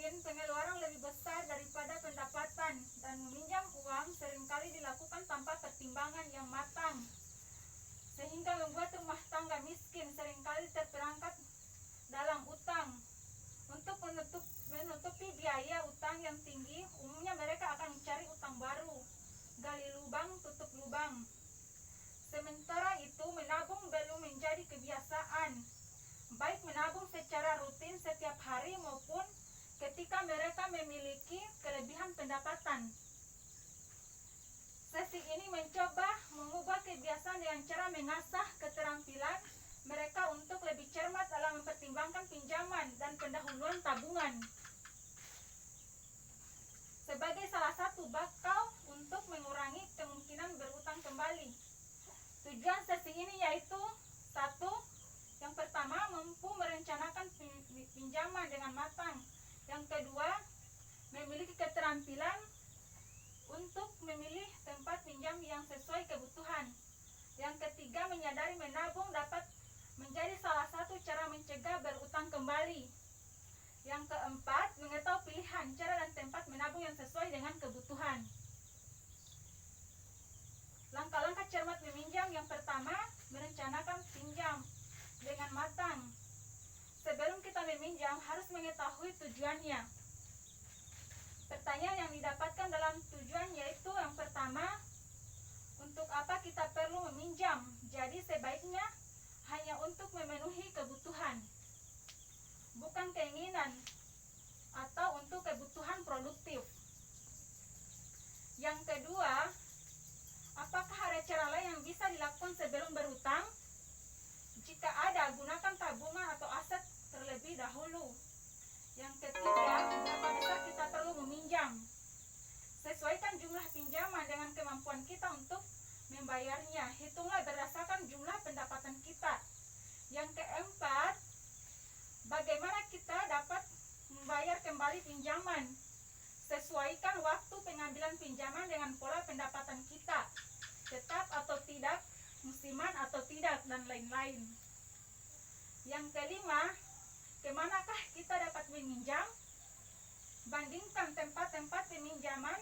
miskin, pengeluaran lebih besar daripada pendapatan, dan meminjam uang seringkali dilakukan tanpa pertimbangan yang matang, sehingga membuat rumah tangga miskin seringkali terperangkap dalam utang. Untuk menutupi biaya utang yang tinggi, umumnya mereka akan mencari utang baru, gali lubang, tutup lubang. Sementara itu, menabung belum menjadi kebiasaan, baik menabung secara rutin setiap hari maupun ketika mereka memiliki kelebihan pendapatan. Sesi ini mencoba mengubah kebiasaan dengan cara mengasah keterampilan mereka untuk lebih cermat dalam mempertimbangkan pinjaman dan pendahuluan tabungan sebagai salah satu bakal untuk mengurangi kemungkinan berutang kembali. Tujuan sesi ini yaitu: 1. Yang pertama, mampu merencanakan pinjaman dengan matang. Yang kedua, memiliki keterampilan untuk memilih tempat pinjam yang sesuai kebutuhan. Yang ketiga, menyadari menabung dapat menjadi salah satu cara mencegah berutang kembali. Yang keempat, mengetahui pilihan, cara dan tempat menabung yang sesuai dengan kebutuhan. Langkah-langkah cermat meminjam. Yang pertama, merencanakan pinjam dengan matang. Sebelum kita meminjam, harus mengetahui tujuannya. Pertanyaan yang didapatkan dalam tujuan yaitu: yang pertama, untuk apa kita perlu meminjam? Jadi sebaiknya hanya untuk memenuhi kebutuhan, bukan keinginan atau untuk kebutuhan produktif. Yang kedua, apakah ada cara lain yang bisa dilakukan sebelum berhutang? Jika ada, gunakan tabungan atau aset terlebih dahulu. Yang ketiga, berapa besar kita perlu meminjam? Sesuaikan jumlah pinjaman dengan kemampuan kita untuk membayarnya. Hitunglah berdasarkan jumlah pendapatan kita. Yang keempat, bagaimana kita dapat membayar kembali pinjaman? Sesuaikan waktu pengambilan pinjaman dengan pola pendapatan kita, tetap atau tidak, musiman atau tidak, dan lain-lain. Yang kelima, kemanakah kita dapat meminjam? Bandingkan tempat-tempat peminjaman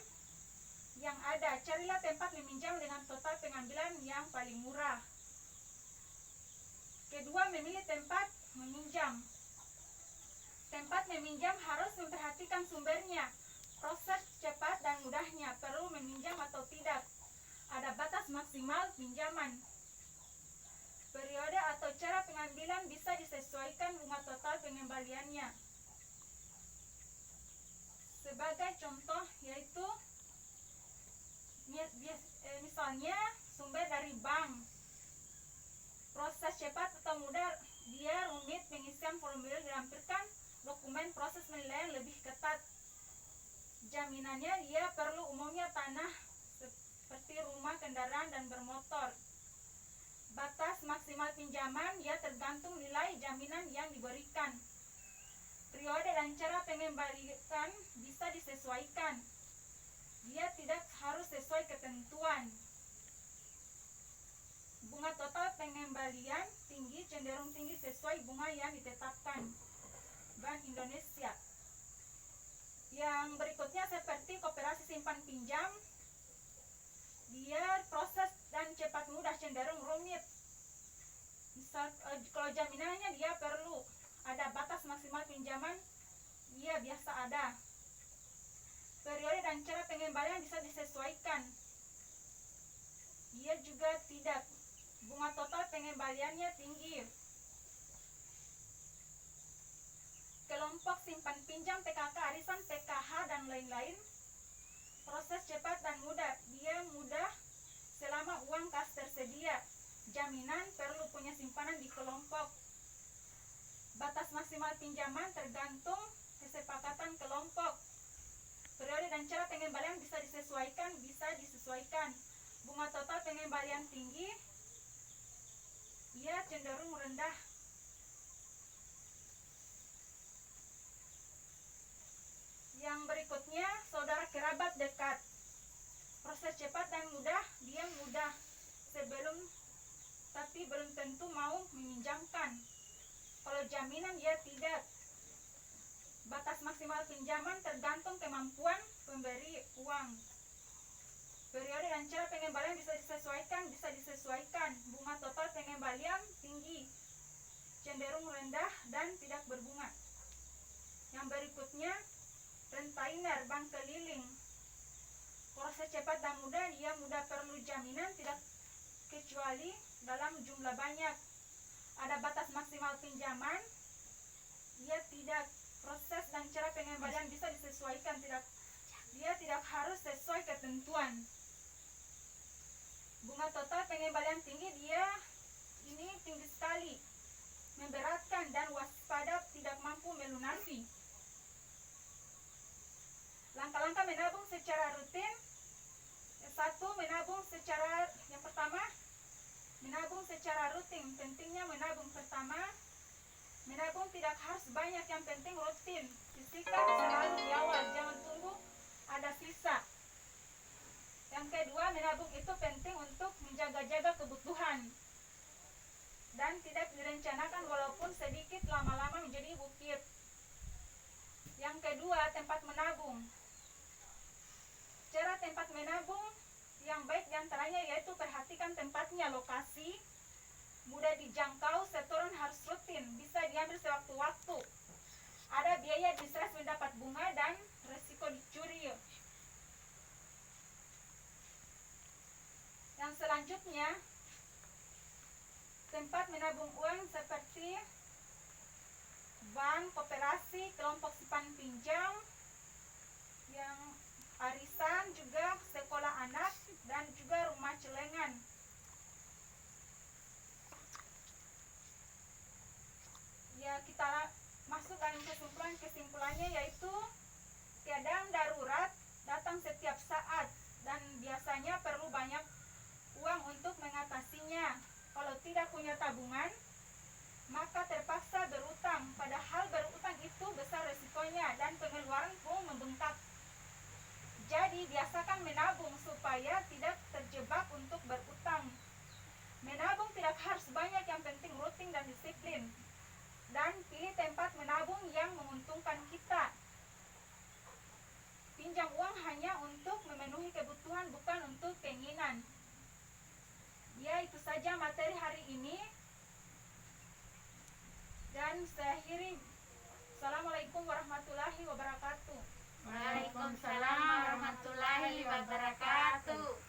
yang ada. Carilah tempat meminjam dengan total pengambilan yang paling murah. Kedua, memilih tempat meminjam. Tempat meminjam harus memperhatikan sumbernya, proses cepat dan mudahnya, perlu meminjam atau tidak, ada batas maksimal pinjaman, periode atau cara pengambilan bisa disesuaikan bunga total pengembaliannya. Sebagai contoh yaitu misalnya sumber dari bank, proses cepat atau mudah, dia rumit, pengisian formulir dilampirkan, dokumen proses penilaian lebih ketat, jaminannya dia perlu umumnya tanah seperti rumah, kendaraan, dan bermotor. Batas maksimal pinjaman ya tergantung nilai jaminan yang diberikan. Periode dan cara pengembalian bisa disesuaikan, dia tidak harus sesuai ketentuan. Bunga total pengembalian tinggi cenderung tinggi sesuai bunga yang ditetapkan Bank Indonesia. Yang berikutnya seperti koperasi simpan pinjam, dia proses dan cepat mudah cenderung rumit. Misal kalau jaminannya dia perlu ada batas maksimal pinjaman, dia biasa ada. Periode dan cara pengembalian bisa disesuaikan, dia juga tidak. Bunga total pengembaliannya tinggi. Kelompok simpan pinjam, PKK, arisan, PKH, dan lain-lain. Proses cepat dan mudah, dia mudah selama uang kas tersedia. Jaminan perlu punya simpanan di kelompok. Batas maksimal pinjaman tergantung kesepakatan kelompok. Periode dan cara pengembalian bisa disesuaikan, Bunga total pengembalian tinggi, ia cenderung rendah. Yang berikutnya, saudara kerabat dekat. Proses cepat dan mudah, dia mudah sebelum tapi belum tentu mau meminjamkan. Kalau jaminan dia tidak. Batas maksimal pinjaman tergantung kemampuan pemberi uang. Periode dan cara pengembalian bisa disesuaikan. Bunga total pengembalian tinggi, cenderung rendah, dan tidak berbunga. Yang berikutnya, rentainer bank keliling. Proses cepat dan mudah, dia mudah perlu jaminan tidak kecuali dalam jumlah banyak. Ada batas maksimal pinjaman, dia tidak, proses dan cara pengembalian bisa disesuaikan, dia tidak harus sesuai ketentuan. Bunga total pengembalian tinggi, dia ini tinggi sekali, memberatkan dan waspada, tidak mampu melunasi. Langkah-langkah menabung secara rutin. Yang pertama, menabung secara rutin. Pentingnya menabung. Pertama, menabung tidak harus banyak, yang penting rutin. Sisihkan selalu di awal, jangan tunggu ada sisa. Yang kedua, menabung itu penting untuk menjaga-jaga kebutuhan dan tidak direncanakan walaupun sedikit lama-lama menjadi bukit. Yang kedua, tempat menabung. Cara tempat menabung yang baik diantaranya yaitu perhatikan tempatnya, lokasi, mudah dijangkau, setoran harus rutin, bisa diambil sewaktu-waktu. Ada biaya administrasi mendapat bunga dan resiko dicuri. Yang selanjutnya, tempat menabung uang seperti bank, koperasi, kelompok simpan pinjam, yang arisan, juga sekolah anak, dan juga rumah celengan. Ya, kita masuk dalam kesimpulannya yaitu keadaan darurat datang setiap saat dan biasanya perlu banyak uang untuk mengatasinya. Kalau tidak punya tabungan, maka terpaksa berutang, padahal berutang itu besar resikonya dan pengeluaran pun membengkak. Jadi biasakan menabung supaya tidak terjebak untuk berutang. Menabung tidak harus banyak, yang penting rutin dan disiplin. Dan pilih tempat menabung yang menguntungkan kita. Pinjam uang hanya untuk memenuhi kebutuhan, bukan untuk keinginan. Ya, itu saja materi hari ini. Dan saya akhiri. Assalamualaikum warahmatullahi wabarakatuh. Waalaikumsalam warahmatullahi wabarakatuh.